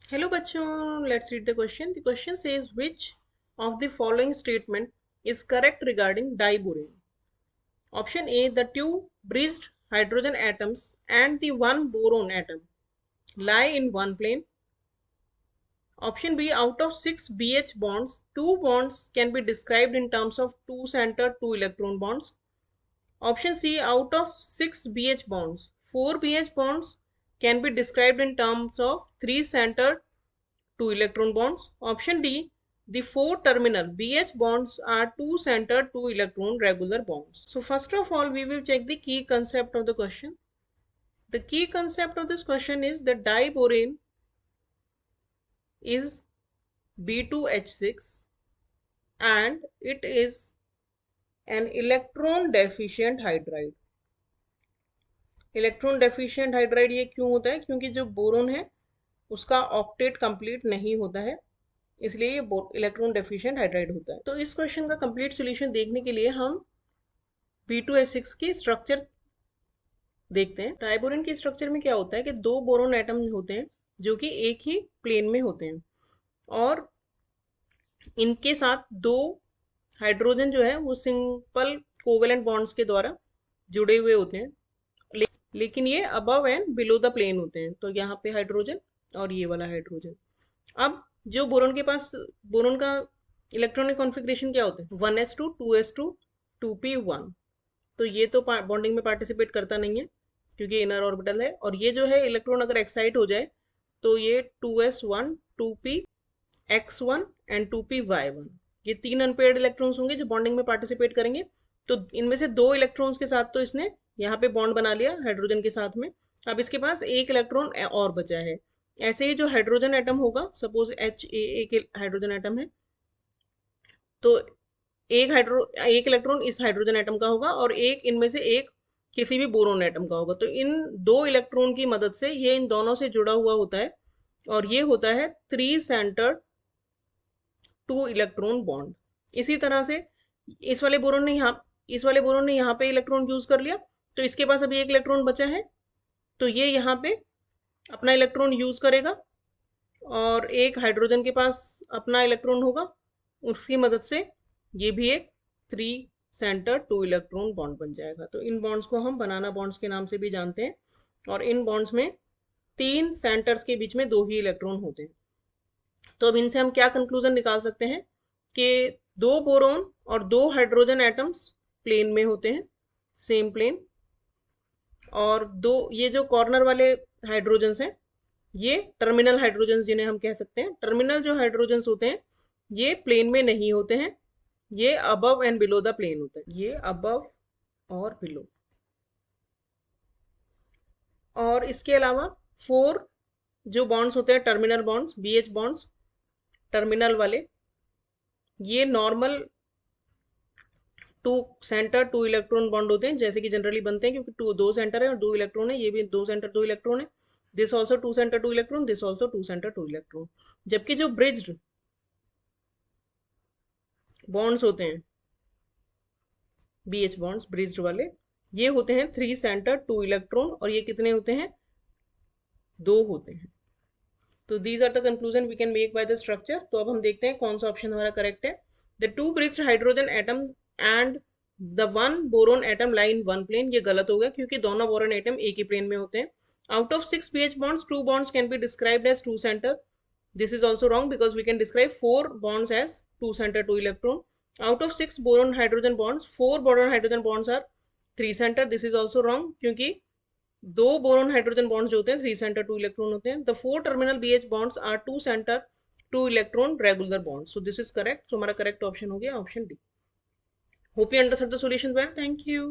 Hello bachon, let's read the question. The question says which of the following statement is correct regarding diborane? Option A, the two bridged hydrogen atoms and the one boron atom lie in one plane. Option B, out of 6 BH bonds, 2 bonds can be described in terms of 2 center 2 electron bonds. Option C, out of 6 BH bonds, 4 BH bonds can be described in terms of 3 center 2 electron bonds. Option D, the 4 terminal BH bonds are 2 center 2 electron regular bonds. So first of all, we will check the key concept of the question. The key concept of this question is that diborane is B2H6 and it is an electron deficient hydride. Electron deficient hydride ये क्यों होता है? क्योंकि जो boron है उसका octet complete नहीं होता है, इसलिए ये इलेक्ट्रॉन डेफिशिएंट हाइड्राइड होता है। तो इस क्वेश्चन का कंप्लीट सॉल्यूशन देखने के लिए हम B2H6 की स्ट्रक्चर देखते हैं। डाइबोरेन की स्ट्रक्चर में क्या होता है कि दो बोरोन एटम होते हैं जो कि एक ही प्लेन में होते हैं और इनके साथ दो हाइड्रोजन जो है वो सिंपल कोवेलेंट बॉन्ड्स के द्वारा जुड़े हुए होते हैं, लेकिन ये above and below the plane होते हैं। तो यहाँ पे हाइड्रोजन और ये वाला हाइड्रोजन। अब जो बोरोन के पास बोरोन का इलेक्ट्रॉनिक कॉन्फ़िगरेशन क्या होता है? 1s2 2s2 2p1। तो ये तो बॉन्डिंग में पार्टिसिपेट करता नहीं है क्योंकि इनर ऑर्बिटल है। और ये जो है इलेक्ट्रॉन अगर एक्साइट हो जाए तो ये 2s1 2px1 एंड 2py1, ये तीन अनपेयर्ड इलेक्ट्रॉन्स होंगे जो बॉन्डिंग में पार्टिसिपेट करेंगे। तो इनमें से दो इलेक्ट्रॉन्स के साथ तो इसने यहाँ पे बॉन्ड बना लिया हाइड्रोजन के साथ में। अब इसके पास एक इलेक्ट्रॉन और बचा है। ऐसे ही जो हाइड्रोजन एटम होगा, सपोज एक हाइड्रोजन एटम है, तो एक इलेक्ट्रॉन इस हाइड्रोजन एटम का होगा और एक इनमें से एक किसी भी बोरोन एटम का होगा। तो इन दो इलेक्ट्रॉन की मदद से ये इन दोनों से जुड़ा हुआ होता है और ये होता है 3 सेंटर्ड 2 इलेक्ट्रॉन बॉन्ड। इसी तरह से इस वाले बोरोन ने यहाँ पे इलेक्ट्रॉन यूज कर लिया, तो इसके पास अभी एक इलेक्ट्रॉन बचा है, तो ये यहाँ पे अपना इलेक्ट्रॉन यूज करेगा और एक हाइड्रोजन के पास अपना इलेक्ट्रॉन होगा, उसकी मदद से ये भी एक 3 सेंटर 2 इलेक्ट्रॉन बॉन्ड बन जाएगा। तो इन बॉन्ड्स को हम बनाना बॉन्ड्स के नाम से भी जानते हैं और इन बॉन्ड्स में 3 सेंटर्स के बीच में 2 ही इलेक्ट्रॉन होते हैं। तो अब इनसे हम क्या कंक्लूजन निकाल सकते हैं कि दो बोरोन और दो हाइड्रोजन एटम्स प्लेन में होते हैं, सेम प्लेन, और दो ये जो कॉर्नर वाले हाइड्रोजन्स हैं ये टर्मिनल हाइड्रोजन्स जिन्हें हम कह सकते हैं। टर्मिनल जो हाइड्रोजन्स होते हैं ये प्लेन में नहीं होते हैं, ये above and below the plane होते हैं, ये अबव और बिलो। और इसके अलावा 4 जो बॉन्ड्स होते हैं terminal bonds, BH bonds terminal वाले, ये नॉर्मल 2 सेंटर 2 इलेक्ट्रॉन बॉन्ड होते हैं जैसे कि जनरली बनते हैं, क्योंकि दो सेंटर है और 2 इलेक्ट्रॉन है, ये भी 2 सेंटर 2 इलेक्ट्रॉन है। This also 2 center 2 electron, this also 2 center 2 electron. जबकि जो ब्रिज्ड बॉन्ड्स होते हैं BH बॉन्ड्स ब्रिज्ड वाले, ये होते हैं 3 सेंटर 2 इलेक्ट्रॉन और ये कितने होते हैं? 2 होते हैं। तो these are the conclusion we can make by the structure. तो अब हम देखते हैं कौन सा ऑप्शन हमारा करेक्ट है। The two bridged hydrogen atom and the one boron atom lie in one plane, ये गलत हो गया क्योंकि दोनों बोरोन एटम एक ही प्लेन में होते हैं। Out of 6 BH bonds 2 bonds can be described as 2 center, this is also wrong because we can describe 4 bonds as 2 center 2 electron. Out of 6 boron hydrogen bonds 4 boron hydrogen bonds are 3 center, this is also wrong क्योंकि दो boron hydrogen bonds जो होते हैं 3 centre 2 electron होते हैं। The 4 terminal BH bonds are 2 center 2 electron regular bond. So this is correct. सो हमारा correct option हो गया option D. Hope you understood the solution well, thank you.